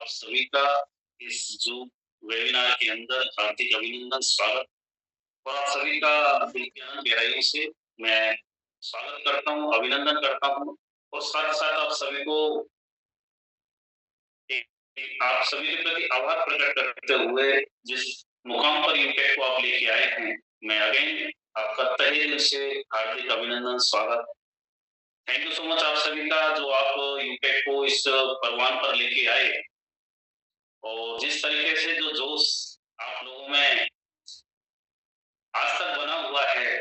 आप सभी का इस जो वेबिनार के अंदर हार्दिक अभिनंदन, स्वागत और आप सभी का दिल की अनंत गहराइयों से मैं स्वागत करता हूँ, अभिनंदन करता हूँ और साथ-साथ आप सभी को आप सभी के प्रति आभार प्रकट करते हुए जिस मुकाम पर यूटेक को आप लेके आए हैं, मैं अगेन आपका तहे दिल से हार्दिक अभिनंदन, स्वागत। थैंक यू सो मच आप सभी का जो आप यूटेक को इस परवान पर लेके आए और जिस तरीके से जो जोश आप लोगों में आज तक बना हुआ है,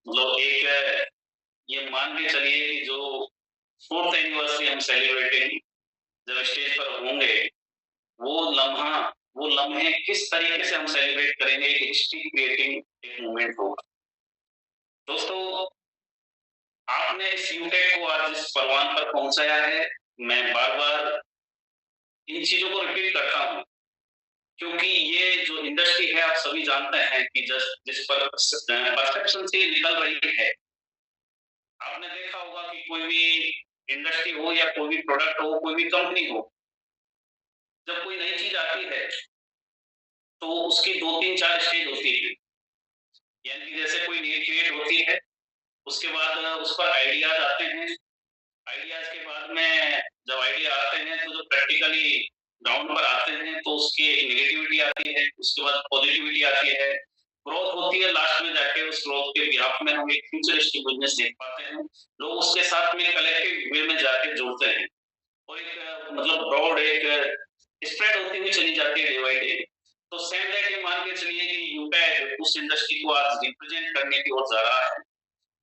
मतलब एक ये मान के चलिए कि जो 4th एनिवर्सरी हम सेलिब्रेटिंग जब स्टेज पर होंगे, वो लम्हे किस तरीके से हम सेलिब्रेट करेंगे, एक हिस्ट्री क्रिएटिंग एक मोमेंट होगा। दोस्तों, आपने इस यूटेक को आज इस परवान पर पहुंचाया है, मैं बार-बार इन चीजों को रिपीट करता हूँ क्योंकि ये जो इंडस्ट्री है आप सभी जानते हैं कि जिस पर परसेप्शन से निकल रही है। आपने देखा होगा कि कोई भी इंडस्ट्री हो या कोई भी प्रोडक्ट हो, कोई भी कंपनी हो, जब कोई नई चीज आती है तो उसकी 2-3-4 स्टेज होती है। यानी कि जैसे कोई नीड क्रिएट होती है, उसके बाद उस पर आइडियाज आते हैं। आइडियाज के बाद में जब आइडिया आते हैं तो जो प्रैक्टिकली ग्राउंड पर आते हैं तो उसकी एक नेगेटिविटी आती है, उसके बाद पॉजिटिविटी आती है, ग्रोथ होती है, लास्ट में जाके उस ग्रोथ के बिहाफ में हम एक फ्यूचरिस्टिक बिजनेस देख पाते हैं। लोग उसके साथ में कलेक्टिव वे में जाके जुड़ते हैं और एक मतलब ब्रॉड एक स्प्रेड होती हुई चली जाती है डे बाय डे। तो सेम दैट ये मान के चलिए कि यूटैग उस इंडस्ट्री को आज रिप्रेजेंट करने की ओर जा रहा है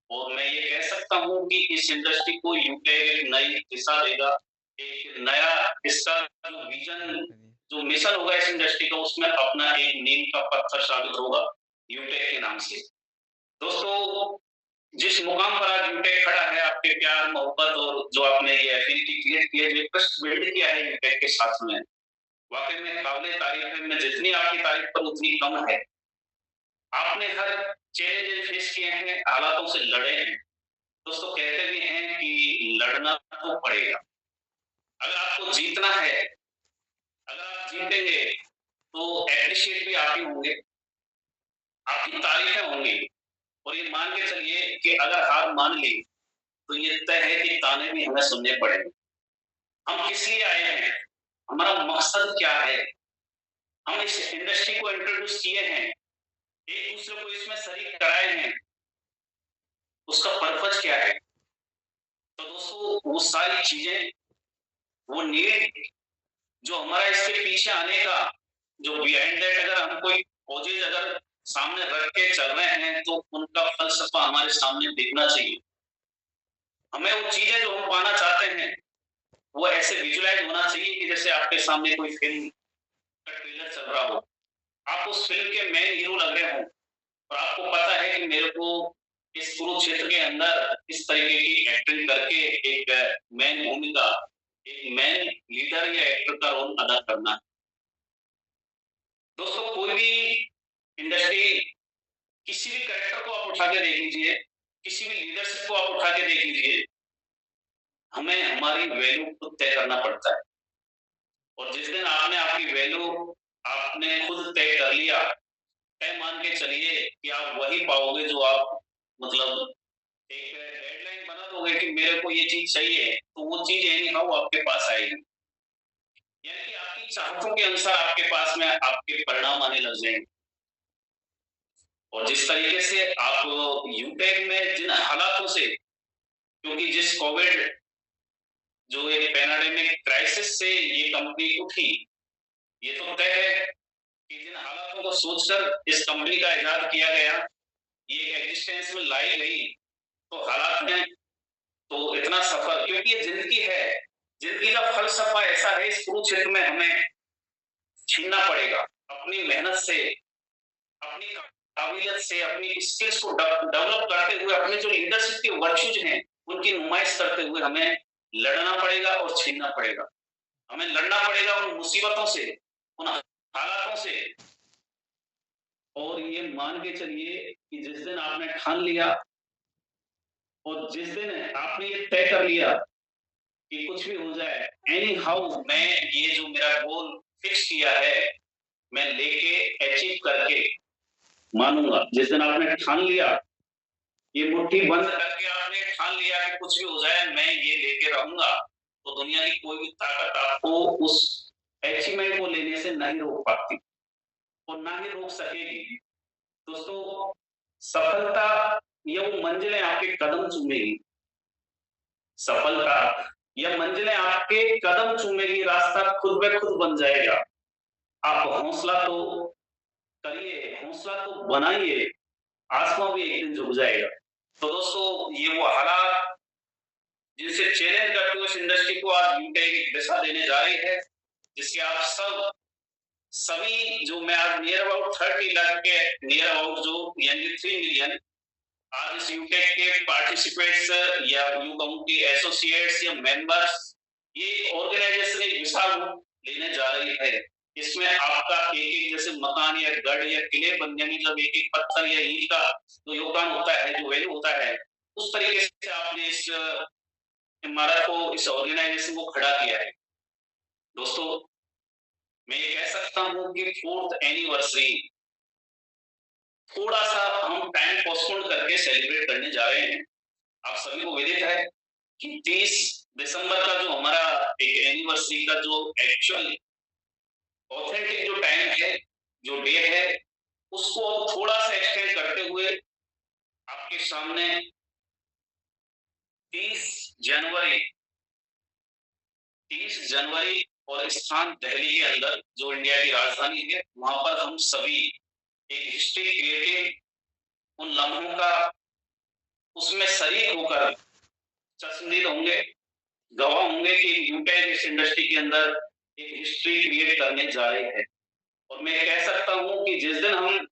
और मैं ये कह सकता हूँ कि इस इंडस्ट्री को यूटैग एक नई दिशा देगा, एक नया इसका जो विजन, जो मिशन होगा इस इंडस्ट्री का, उसमें अपना एक नींव का पत्थर साबित होगा यूटेक के नाम से। दोस्तों, जिस मुकाम पर आज यूटेक खड़ा है, आपके प्यार, मोहब्बत और जो आपने ये एफिनिटी क्रिएट की है, जो ट्रस्ट बिल्ड किया है यूटेक के साथ में, वाकई में काबिल तारीफ है। मैं जितनी आपकी तारीफ करूं उतनी कम है। आपने हर चैलेंज फेस किए हैं, हालातों से लड़े हैं। दोस्तों, कहते भी हैं कि लड़ना तो पड़ेगा। अगर आपको जीतना है, अगर आप जीतेंगे तो एप्रिशिएट भी आप ही होंगे, आपकी तारीफें होंगी और ये मान के चलिए कि अगर हार मान ली तो ये तय है कि ताने भी हमें सुनने पड़ेंगे। हम किस लिए आए हैं, हमारा मकसद क्या है, हम इस इंडस्ट्री को इंट्रोड्यूस किए हैं, एक दूसरे को इसमें शरीक कराए हैं, उसका पर्पज क्या है। तो दोस्तों, वो सारी चीजें, वो नीड जो हमारा इसके पीछे आने का, जो बिहाइंड दैट अगर हम कोई खोजेज अगर सामने रख के चल रहे हैं तो उनका फलसफा हमारे सामने दिखना चाहिए। हमें वो चीजें जो हम पाना चाहते हैं वो ऐसे विजुलाइज होना चाहिए कि जैसे आपके सामने कोई फिल्म का ट्रेलर चल रहा हो, आप उस फिल्म के मेन हीरो लग रहे हो और आपको पता है कि मेरे को इस कुरुक्षेत्र के अंदर इस तरीके की एक्टिंग करके एक मेन भूमिका, एक मेन लीडर या एक्टर का रोल अदा करना है। दोस्तों, कोई भी इंडस्ट्री, किसी भी कैरेक्टर को आप उठा के देख लीजिए, किसी भी लीडरशिप को आप उठा के देख लीजिए, हमें हमारी वैल्यू खुद तय करना पड़ता है और जिस दिन आपने आपकी वैल्यू आपने खुद तय कर लिया, तय मान के चलिए कि आप वही पाओगे जो आप मतलब एक डेडलाइन बना दोगे कि मेरे को ये चीज चाहिए तो वो चीज एनी हाउ आपके पास आएगी। यानी कि आपकी चाहतों के अनुसार आपके पास में आपके परिणाम आने लग जाएंगे। और जिस तरीके से आप यूटेक में जिन हालातों से, क्योंकि जिस कोविड जो एक पैंडेमिक क्राइसिस से ये कंपनी उठी, ये तो तय है कि जिन हालातों को सोचकर इस कंपनी का इजाद किया गया, ये एक एग्जिस्टेंस में लाई गई, तो हालात में तो इतना सफर, क्योंकि ये जिंदगी है, जिंदगी का फलसफा ऐसा है, इस कुरुक्षेत्र में हमें छीनना पड़ेगा अपनी मेहनत से, अपनी काबिलियत से, अपनी स्किल्स को डेवलप करते हुए, अपने जो लीडरशिप के वर्च्यूज हैं उनकी नुमाइश करते हुए हमें लड़ना पड़ेगा और छीनना पड़ेगा। हमें लड़ना पड़ेगा उन मुसीबतों से, उन हालातों से। और ये मान के चलिए कि जिस दिन आपने ठान लिया और जिस दिन आपने ये तय कर लिया कि कुछ भी हो जाए, एनी हाउ मैं ये जो मेरा गोल फिक्स किया है, मैं लेके अचीव करके मानूंगा। जिस दिन आपने ठान लिया, ये मुट्ठी बंद करके आपने ठान लिया कि कुछ भी हो जाए मैं ये लेके रहूंगा, तो दुनिया की कोई भी ताकत आपको उस अचीवमेंट को लेने से नहीं रोक पाती और ना ही रोक सकेगी। दोस्तों, सफलता या वो मंजिलें आपके कदम चूमेगी, सफलता या मंजिलें आपके कदम चूमेगी, रास्ता खुद ब खुद बन जाएगा। आप हौसला तो करिए, हौसला तो बनाइए, आसमां भी एक दिन झुक जाएगा। तो दोस्तों, ये वो हालात जिनसे चैलेंज करते हुए इस इंडस्ट्री को आज यूटेक एक दिशा देने जा रही है, जिसके आप सभी जो मैं आज नियर अबाउट 30 लाख के नियर अबाउट जो यानी 3 मिलियन आज इस यूटेक के पार्टिसिपेट्स या यूं कहूं कि एसोसिएट्स या मेंबर्स, ये ऑर्गेनाइजेशन एक विशाल रूप लेने जा रही है। इसमें आपका एक-एक जैसे मकान या गढ़ या किले बनने में जब एक-एक पत्थर या ईंट का जो योगदान होता है, जो वैल्यू होता है, उस तरीके से आपने इस इमारत को, इस ऑर्गेनाइजेशन को खड़ा किया है। दोस्तों, मैं ये कह सकता हूं कि 4th एनिवर्सरी थोड़ा-सा हम टाइम पोस्टपोन करके सेलिब्रेट करने जा रहे हैं। आप सभी को विदित है कि 30 दिसंबर का जो हमारा एक एनिवर्सरी का जो एक्चुअल ऑथेंटिक जो टाइम है, जो डे है, उसको थोड़ा-सा एक्सटेंड करते हुए आपके सामने 30 जनवरी 30 जनवरी और स्थान दिल्ली के अंदर जो इंडिया की राजधानी है, वहां पर हम सभी एक हिस्ट्री क्रिएटिव उन लम्हों का उसमें शरीक होकर चश्मदीद होंगे, गवाह होंगे कि यूटेक इस इंडस्ट्री के अंदर एक हिस्ट्री क्रिएट करने जा रहे हैं। और मैं कह सकता हूं कि जिस दिन हम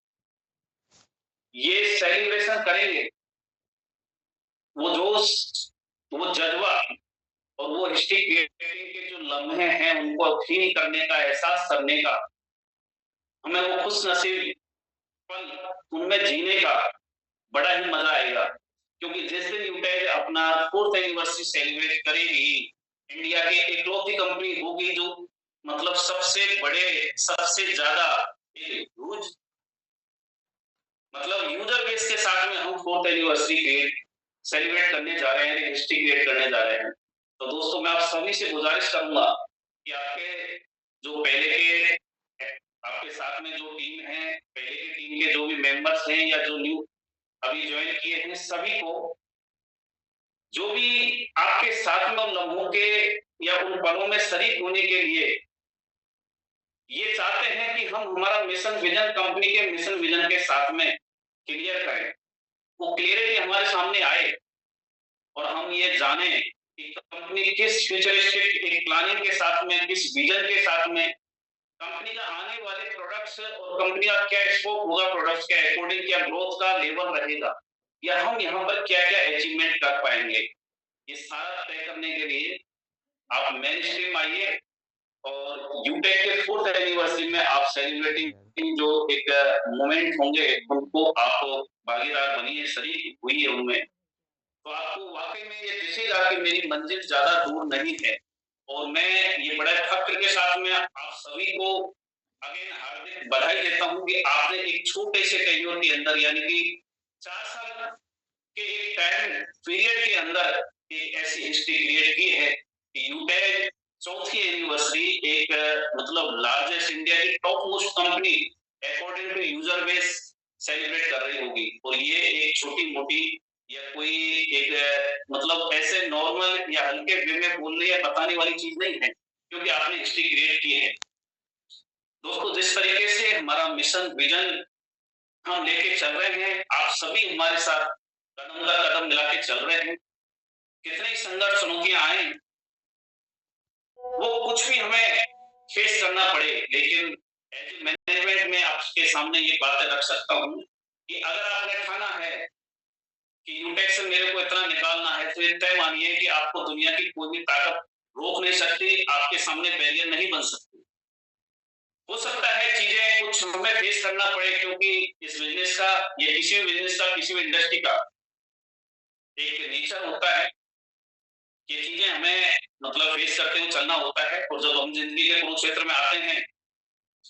ये सेलिब्रेशन करेंगे, वो जोश, वो जज्बा और वो हिस्ट्री क्रिएटिंग के जो लम्हे हैं, उनको फील करने का, एहसास करने का, हमें वो खुश नसीब पल उनमें जीने का बड़ा ही मजा आएगा। क्योंकि जिस दिन यूटेक अपना 4th एनिवर्सरी सेलिब्रेट करेगी, इंडिया की इकलौती कंपनी होगी जो मतलब सबसे बड़े, सबसे ज्यादा ह्यूज मतलब यूजर बेस के साथ में हम 4th एनिवर्सरी सेलिब्रेट करने जा रहे हैं, हिस्ट्री क्रिएट करने जा रहे हैं। तो दोस्तों, मैं आप सभी से गुजारिश करूंगा कि आपके जो पहले के आपके साथ में जो टीम है, पहले की टीम के जो भी मेंबर्स हैं या जो न्यू अभी ज्वाइन किए हैं, सभी को जो भी आपके साथ में उन लम्हों के या उन पलों में शरीक होने के लिए ये चाहते हैं कि हम हमारा मिशन विजन, कंपनी के मिशन विजन के साथ में क्लियर करें, वो क्लियरिटी हमारे सामने आए और हम ये जाने कि कंपनी किस फ्यूचरिस्टिक एक प्लानिंग के साथ में, किस विजन के साथ में, कंपनी का आने वाले प्रोडक्ट्स और कंपनी का क्या स्कोप होगा, प्रोडक्ट्स के अकॉर्डिंग क्या ग्रोथ का लेवल रहेगा, या हम यहाँ पर क्या क्या अचीवमेंट कर पाएंगे। ये सारा तय करने के लिए आप मेन स्ट्रीम आइए और यूटेक के 4th एनिवर्सरी में आप सेलिब्रेटिंग जो एक मोमेंट होंगे, उनको आप भागीदार बनिए, शरीक हुई है उनमें। तो आपको वाकई में ये दिखेगा कि मेरी मंजिल ज्यादा दूर नहीं है। और मैं ये बड़े फख्र के साथ में आप सभी को अगेन हार्दिक बधाई देता हूं कि आपने एक छोटे से टेन्योर के अंदर, यानी कि 4 साल के एक टाइम पीरियड के अंदर एक ऐसी हिस्ट्री क्रिएट की है कि यूटेक 4th एनिवर्सरी एक मतलब लार्जेस्ट इंडिया की top most company according to user base celebrate कर रही होगी। और ये एक छोटी मोटी या कोई एक मतलब ऐसे नॉर्मल या हल्के वे में बोलने या बताने वाली चीज नहीं है, क्योंकि आपने हिस्ट्री क्रिएट की है। दोस्तों, जिस तरीके से हमारा मिशन विजन हम लेके चल रहे हैं, आप सभी हमारे साथ कदम का कदम मिला के चल रहे हैं। कितने ही संघर्ष, चुनौतियां आए, वो कुछ भी हमें फेस करना पड़े, लेकिन एज मैनेजमेंट में आपके सामने ये बातें रख सकता हूं कि अगर आपने ठाना है कि यूटेक से मेरे को इतना निकालना है, तो ये तय मानिए कि आपको दुनिया की कोई भी ताकत रोक नहीं सकती, आपके सामने बैरियर नहीं बन सकती। हो सकता है चीजें कुछ हमें फेस करना पड़े, क्योंकि इस बिजनेस का या किसी भी बिजनेस का, किसी भी इंडस्ट्री का एक नेचर होता है। ये चीजें हमें मतलब फेस करते हुए चलना होता है। और जब हम जिंदगी के कुरुक्षेत्र में आते हैं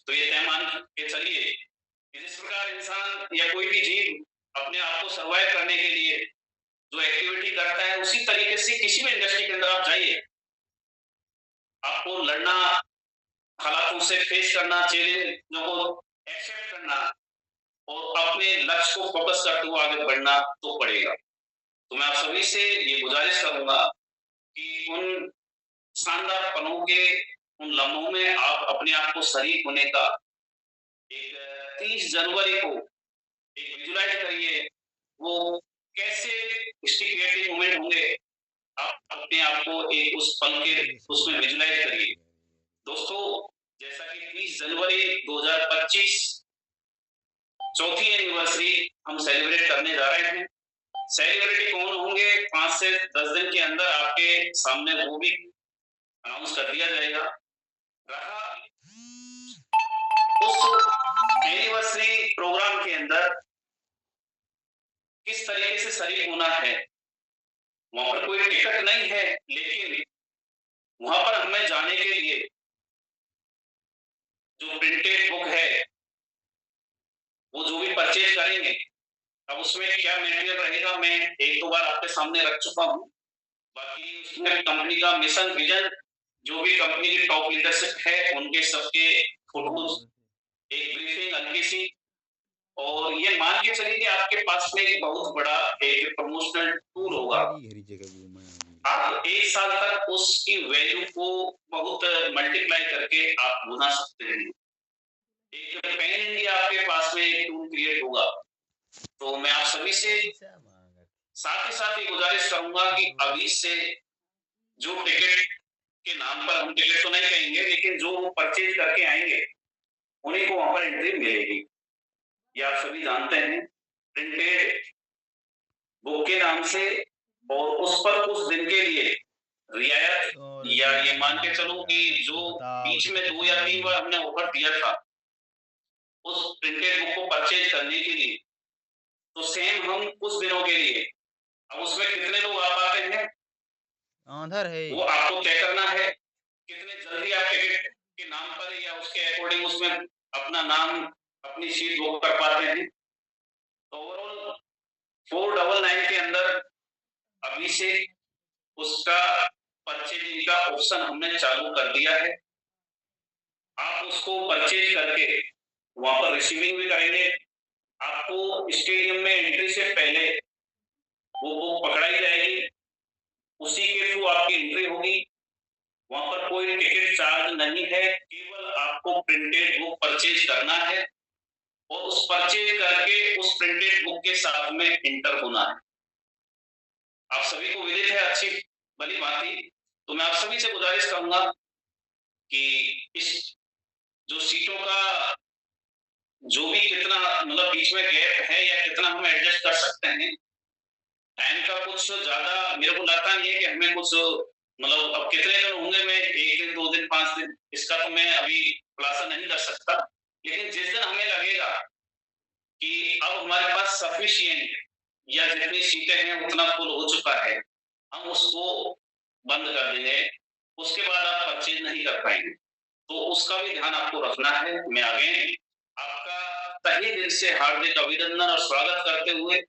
तो ये तय मान के चलिए कि जिस प्रकार इंसान या कोई भी जीव अपने आप को सर्वाइव करने के लिए जो एक्टिविटी करता है, उसी तरीके से किसी भी इंडस्ट्री के अंदर आप जाइए, आपको लड़ना, हालातों से फेस करना, चैलेंजों को एक्सेप्ट करना और अपने लक्ष्य को फोकस करते हुए आगे बढ़ना तो पड़ेगा। तो मैं आप सभी से ये गुजारिश करूंगा कि उन शानदार पलों के उन लम्हों में आप अपने आप को शरीक होने का एक 30 जनवरी को एक विजुलाइज करिए। वो कैसे हिस्ट्री क्रिएटिव मोमेंट होंगे, आप अपने आप को एक उस पल के उसमें विजुलाइज करिए। दोस्तों, जैसा कि 30 जनवरी 2025 चौथी एनिवर्सरी हम सेलिब्रेट करने जा रहे हैं। सेलिब्रिटी कौन होंगे 5 से 10 दिन के अंदर आपके सामने वो भी अनाउंस कर दिया जाएगा। रहा उस एनिवर्सरी प्रोग्राम के अंदर किस तरीके से शरीक होना है, वहां पर कोई टिकट नहीं है, लेकिन वहां पर हमें जाने के लिए जो प्रिंटेड बुक है वो जो भी परचेज करेंगे, अब उसमें क्या मटेरियल रहेगा मैं एक दो बार आपके सामने रख चुका हूँ। बाकी उसमें कंपनी का मिशन विजन, जो भी कंपनी की टॉप लीडरशिप है उनके सबके फोटोज, एक ब्रीफिंग हल्की सी, और ये मान के चलिए कि आपके पास में एक बहुत बड़ा एक प्रमोशनल टूल होगा। आप एक साल तक उसकी वैल्यू को बहुत मल्टीप्लाई करके आप बुना सकते हैं। एक पैन इंडिया आपके पास में एक टूल क्रिएट होगा। तो मैं आप सभी से साथ ही साथ ये गुजारिश करूंगा कि अभी से जो टिकट के नाम पर, हम टिकट तो नहीं कहेंगे, लेकिन जो परचेज करके आएंगे उन्हीं को वहां पर एंट्री मिलेगी। ये आप सभी जानते हैं, प्रिंटेड बुक के नाम से, और उस पर कुछ दिन के लिए रियायत, या ये मान के चलो कि जो बीच में 2 या 3 बार हमने ऑफर दिया था उस प्रिंटेड बुक को परचेज करने के लिए, तो सेम हम कुछ दिनों के लिए, अब उसमें कितने लोग आ पाते हैं आंधर है वो आपको तय करना है। कितने जल्दी आप टिकट के नाम पर या उसके अकॉर्डिंग उसमें अपना नाम, अपनी सीट बुक कर पाते हैं। तो ओवरऑल 499 के अंदर अभी से उसका परचेजिंग का ऑप्शन हमने चालू कर दिया है। आप उसको परचेज करके वहां पर रिसीविंग भी करेंगे। आपको स्टेडियम में एंट्री से पहले वो बुक पकड़ाई जाएगी, उसी के थ्रू आपकी एंट्री होगी। वहां पर कोई टिकट चार्ज नहीं है, केवल आपको प्रिंटेड बुक परचेज करना है और उस परचेज करके उस प्रिंटेड बुक के साथ में इंटर होना है। आप सभी को विदित है अच्छी भली भांति। तो मैं आप सभी से गुजारिश करूंगा कि इस जो सीटों का जो भी कितना मतलब बीच में गैप है या कितना हम एडजस्ट कर सकते हैं, टाइम का कुछ ज्यादा मेरे को लगता नहीं है कि हमें कुछ मतलब अब कितने दिन होंगे, मैं 1 दिन 2 दिन 5 दिन इसका तो मैं अभी खुलासा नहीं कर सकता। लेकिन जिस दिन हमें लगेगा कि अब हमारे पास सफिशिएंट या जितनी सीटें हैं उतना फुल हो चुका है, हम उसको बंद कर देंगे। उसके बाद आप परचेज नहीं कर पाएंगे, तो उसका भी ध्यान आपको रखना है। मैं अगेन आपका तहे दिल से हार्दिक अभिनंदन और स्वागत करते हुए,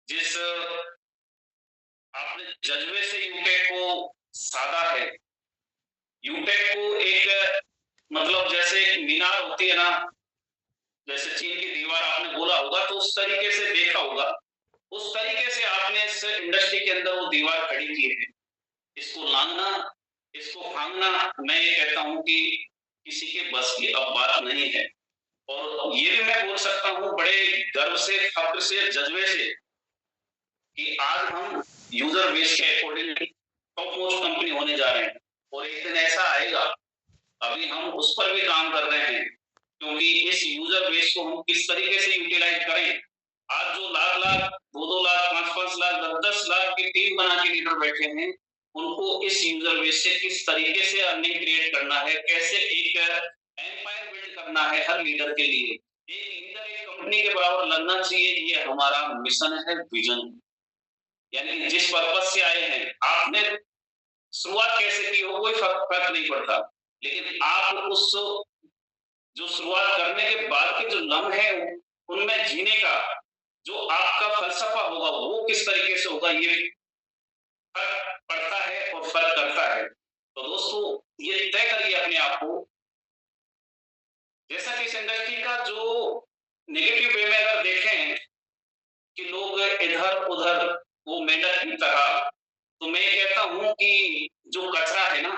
जिस आपने जज्बे से यूटेक को साधा है, यूटेक को एक मतलब जैसे एक मीनार होती है ना, जैसे चीन की दीवार आपने बोला होगा, तो उस तरीके से देखा होगा, उस तरीके से आपने इस इंडस्ट्री के अंदर वो दीवार खड़ी की है। इसको लांघना, इसको फांगना, मैं ये कहता हूं कि किसी के बस की अब बात नहीं है। और ये भी मैं बोल सकता हूं बड़े गर्व से, फक्र से, जज्बे से, कि आज हम यूजर बेस के अकॉर्डिंग टॉप मोस्ट कंपनी होने जा रहे हैं। और एक दिन ऐसा आएगा, अभी हम उस पर भी काम कर रहे हैं, क्योंकि इस यूजर बेस को हम किस तरीके से यूटिलाइज करें। आज जो लाख लाख, 2-2 लाख, 5-5 लाख, 10-10 लाख की टीम बना के लीडर बैठे हैं, उनको इस यूजर बेस से किस तरीके से अर्निंग क्रिएट करना है, कैसे एक एम्पायर बिल्ड करना है हर लीडर के लिए। एक लीडर एक कंपनी के बराबर लगना चाहिए, ये हमारा मिशन है, विजन। यानी जिस पर्पज से आए हैं, आपने शुरुआत कैसे की हो कोई फर्क नहीं पड़ता, लेकिन आप उस जो शुरुआत करने के बाद के जो लम्हे हैं, उनमें जीने का जो आपका फ़लसफ़ा होगा, वो किस तरीके से होगा, ये फ़र्क पड़ता है और फ़र्क करता है। तो दोस्तों, ये तय करिए अपने आप को, जैसा कि इस इंडस्ट्री का जो नेगेटिव वे में अगर देखें कि लोग इधर-उधर वो मेंढक की तरह, तो मैं ये कहता हूँ कि जो कचरा है ना,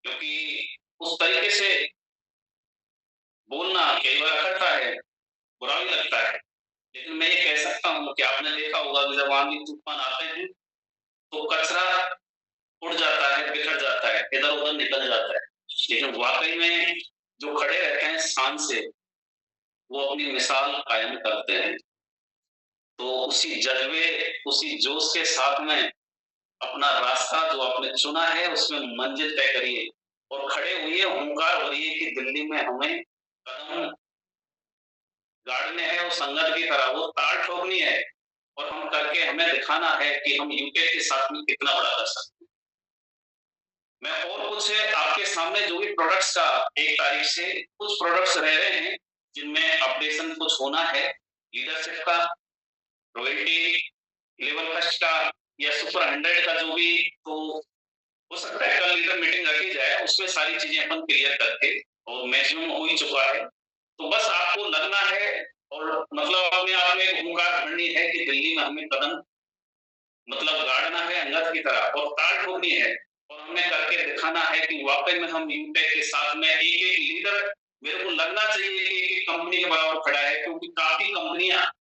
क्योंकि उस तरीके से बोलना कई बार अखरता है, बुरा भी लगता है। लेकिन मैं ये कह सकता हूँ कि आपने देखा होगा कि जब आंधी-तूफान आते हैं, तो कचरा उड़ जाता है, बिखर जाता है, इधर-उधर निकल जाता है। लेकिन वाक़ई में जो खड़े रहते हैं शान से, वो अपनी मिसाल कायम करते हैं। तो उसी जज़्बे, उसी जोश के साथ में अपना रास्ता जो आपने चुना है, उसमें मंज़िल तय करिए और खड़े होइए, हुँकार भरिए कि दिल्ली में हमें कदम गाड़ने हैं उस संगत की तरह, वो ताल ठोकनी है और हम करके हमें दिखाना है कि हम यूके के साथ में कितना बड़ा कर सकते हैं। मैं और कुछ आपके सामने जो भी प्रोडक्ट्स का 1 तारीख से कुछ प्रोडक्ट्स रह रहे हैं, जिनमें अपडेशन कुछ होना है, लीडरशिप का, रॉयल्टी, लेवल फर्स्ट का या सुपर 100 का जो भी, तो हो सकता है कल लीडर मीटिंग रखी जाए, उसमें सारी चीज़ें अपन क्लियर करके, और मैक्सिमम हो ही चुका है। तो बस आपको लगना है और मतलब अपने आप में एक हुँकार भरनी है कि दिल्ली में हमें कदम मतलब गाड़ना है अंगद की तरह और ताल ठोकनी है और हमें करके दिखाना है कि वाक़ई में हम यूटेक के साथ में एक-एक लीडर, मेरे को लगना चाहिए कि एक-एक कंपनी के बराबर खड़ा है, क्योंकि काफ़ी कंपनियाँ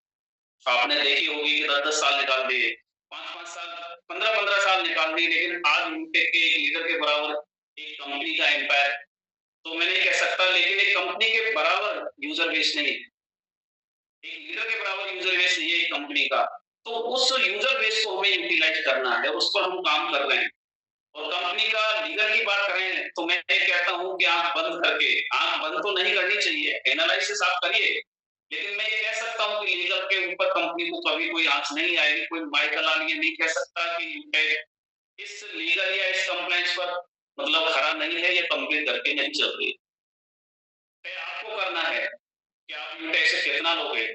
आपने देखी होगी कि 10-10 साल निकाल दिए, 5-5 साल, 15-15 साल निकाल दिए, लेकिन आज यूटेक के एक लीडर के बराबर एक कंपनी का एम्पायर, तो मैं नहीं कह सकता, लेकिन एक कंपनी के बराबर यूज़र बेस नहीं है। एक लीडर के बराबर यूज़र बेस नहीं है एक कंपनी का। तो उस यूज़र बेस को हमें यूटिलाइज़ करना है, उस पर हम काम कर रहे हैं। और कंपनी का लीडर की बात करें, तो मैं ये कहता हूँ कि आँख बंद करके, आँख बंद तो नहीं करनी चाहिए, एनालिसिस आप करिए। लेकिन मैं ये कह सकता हूँ कि लीडर के ऊपर कंपनी को कभी कोई आँच नहीं आएगी, कोई माइकल आल ये नहीं कह सकता कि इस लीगल या इस कंप्लायंस पर मतलब खरा नहीं है, ये कंपनी करके नहीं चल रही। तय आपको करना है कि आप यूटेक से कितना लोगे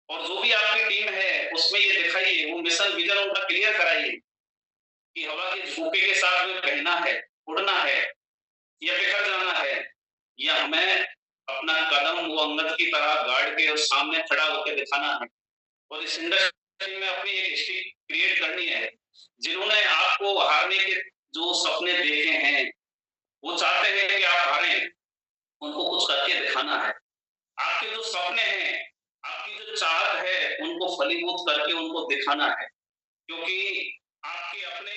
और जो भी आपकी टीम है, उसमें ये दिखाइए, वो मिशन विज़न उनका क्लियर कराइए कि हवा के झोंके के साथ में बहना है, उड़ना है या बिखर जाना है, या हमें अपना कदम वो अंगद की तरह गाड़ के और सामने खड़ा होकर दिखाना है और इस इंडस्ट्री में अपनी एक हिस्ट्री क्रिएट करनी है। जिन्होंने आपको हारने के जो सपने देखे हैं, वो चाहते हैं कि आप हारें, उनको कुछ करके दिखाना है। आपके जो सपने हैं, आपकी जो चाहत है, उनको फलीभूत करके उनको दिखाना है, क्योंकि आपके अपने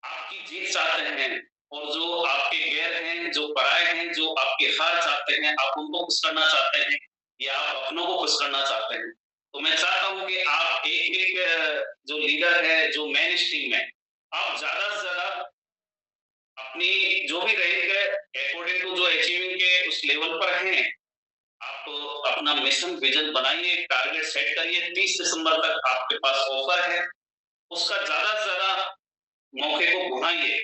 आपकी जीत चाहते हैं और जो आपके गैर हैं, जो पराये हैं, जो आपकी हार चाहते हैं, आप उनको खुश करना चाहते हैं या आप अपनों को खुश करना चाहते हैं। तो मैं चाहता हूँ कि आप एक-एक जो लीडर है, जो मेन स्ट्रीम है, आप ज़्यादा से ज़्यादा अपनी जो भी रैंक है, अकॉर्डिंग टू जो अचीविंग के उस लेवल पर हैं, आप अपना मिशन विजन बनाइए, टारगेट सेट करिए, 30 दिसंबर तक आपके पास ऑफर है, उसका ज़्यादा से ज़्यादा मौके को भुनाइए।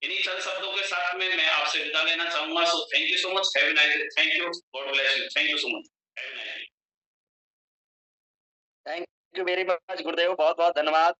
इन्हीं चंद शब्दों के साथ में मैं आपसे विदा लेना चाहूँगा। So thank you so much, have a nice day, thank you, God bless you, thank you so much, have a nice day. Thank you very much गुरुदेव, बहुत-बहुत धन्यवाद।